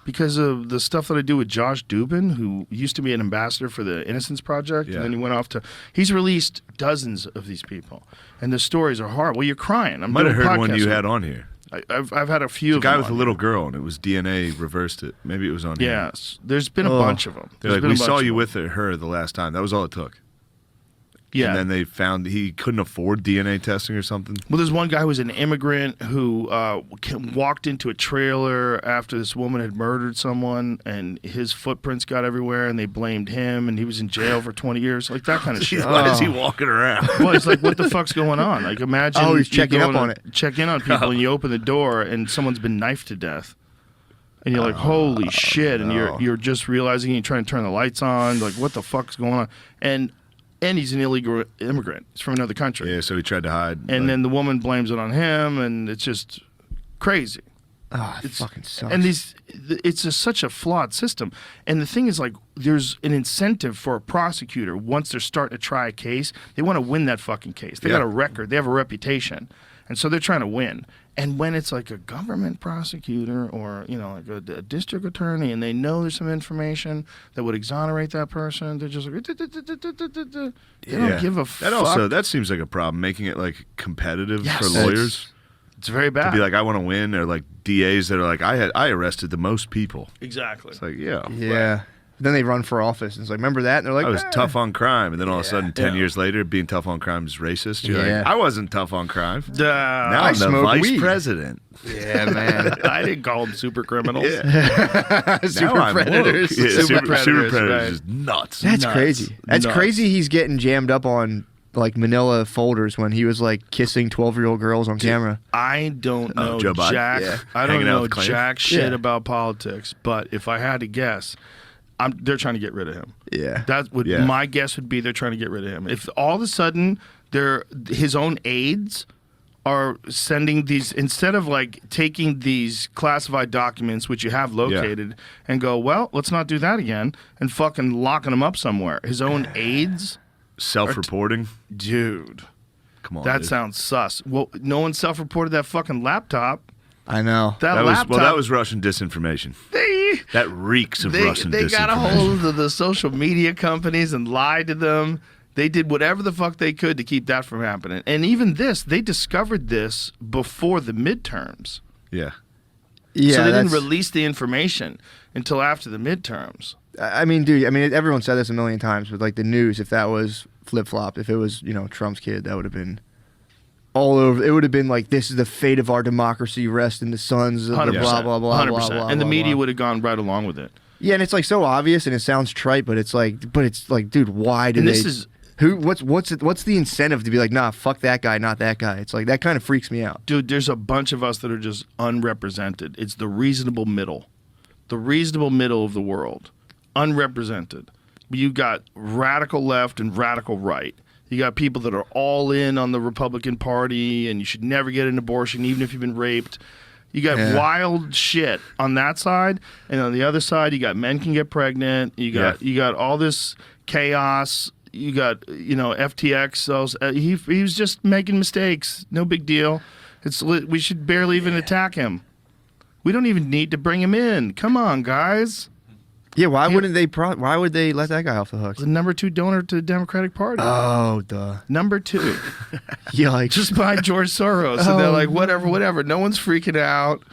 because of the stuff that I do with Josh Dubin, who used to be an ambassador for the Innocence Project, and then he went off to. He's released dozens of these people, and the stories are horrible. Well, you're crying. I might have heard one you had on here. I've had a few. It's a guy with a little girl, and it was DNA reversed it. Maybe it was on here. Yes, there's been a bunch of them. They're like, we saw you with her the last time. That was all it took. Yeah. And then they found he couldn't afford DNA testing or something. Well, there's one guy who was an immigrant who walked into a trailer after this woman had murdered someone, and his footprints got everywhere, and they blamed him, and he was in jail for 20 years. Like that kind of shit. Why is he walking around? Well, it's like, what the fuck's going on? Like, imagine he's checking up on it. Check in on people, and you open the door, and someone's been knifed to death. And you're like, holy shit. And you're just realizing, you're trying to turn the lights on. Like, what the fuck's going on? And he's an illegal immigrant. He's from another country. Yeah, so he tried to hide. And then the woman blames it on him, and it's just crazy. Oh, it fucking sucks. And it's just such a flawed system. And the thing is, like, there's an incentive for a prosecutor once they're starting to try a case. They want to win that fucking case. They got a record. They have a reputation. And so they're trying to win. And when it's like a government prosecutor or, like a district attorney, and they know there's some information that would exonerate that person, they're just like, they don't give a fuck. That seems like a problem, making it like competitive for lawyers. It's very bad. To be like, I want to win, or like DAs that are like, I arrested the most people. Exactly. It's like, yeah. Right. Then they run for office, and it's like, remember that? And they're like, I was tough on crime, and then all of a sudden, 10 years later, being tough on crime is racist. You're like, I wasn't tough on crime. Now I'm the vice president. Yeah, man. I didn't call them super criminals. Super predators. Super predators is nuts. That's crazy. That's crazy. He's getting jammed up on like manila folders when he was like kissing 12-year-old girls on camera. I don't know Joe Biden. jack. I don't know jack shit about politics, but if I had to guess, they're trying to get rid of him. Yeah. That's what my guess would be. They're trying to get rid of him. If all of a sudden his own aides are sending these, instead of like taking these classified documents which you have located and go, well, let's not do that again, and fucking locking them up somewhere. His own aides self-reporting. Dude, come on. That sounds sus. Well, no one self-reported that fucking laptop. I know. That was Russian disinformation. That reeks of Russian disinformation. They got a hold of the social media companies and lied to them. They did whatever the fuck they could to keep that from happening. And even this, they discovered this before the midterms. Yeah. So they didn't release the information until after the midterms. I mean, dude, everyone said this a million times with like the news. If that was flip-flopped, if it was, Trump's kid, that would have been all over. It would have been like, this is the fate of our democracy, rest in the sons of the blah, blah, blah, 100%. blah, blah. And the media would have gone right along with it. Yeah, and it's like so obvious, and it sounds trite, but it's like, dude, why did what's the incentive to be like, nah, fuck that guy, not that guy? It's like, that kind of freaks me out. Dude, there's a bunch of us that are just unrepresented. It's the reasonable middle. The reasonable middle of the world. Unrepresented. You got radical left and radical right. You got people that are all in on the Republican Party, and you should never get an abortion even if you've been raped. You got wild shit on that side, and on the other side, you got men can get pregnant. You got all this chaos. You got FTX. So he was just making mistakes. No big deal. We should barely even attack him. We don't even need to bring him in. Come on, guys. Yeah, why wouldn't they? Why would they let that guy off the hook? The number 2 donor to the Democratic Party. Oh, duh. Number 2. Yikes. Just by George Soros. And they're like, whatever. No one's freaking out.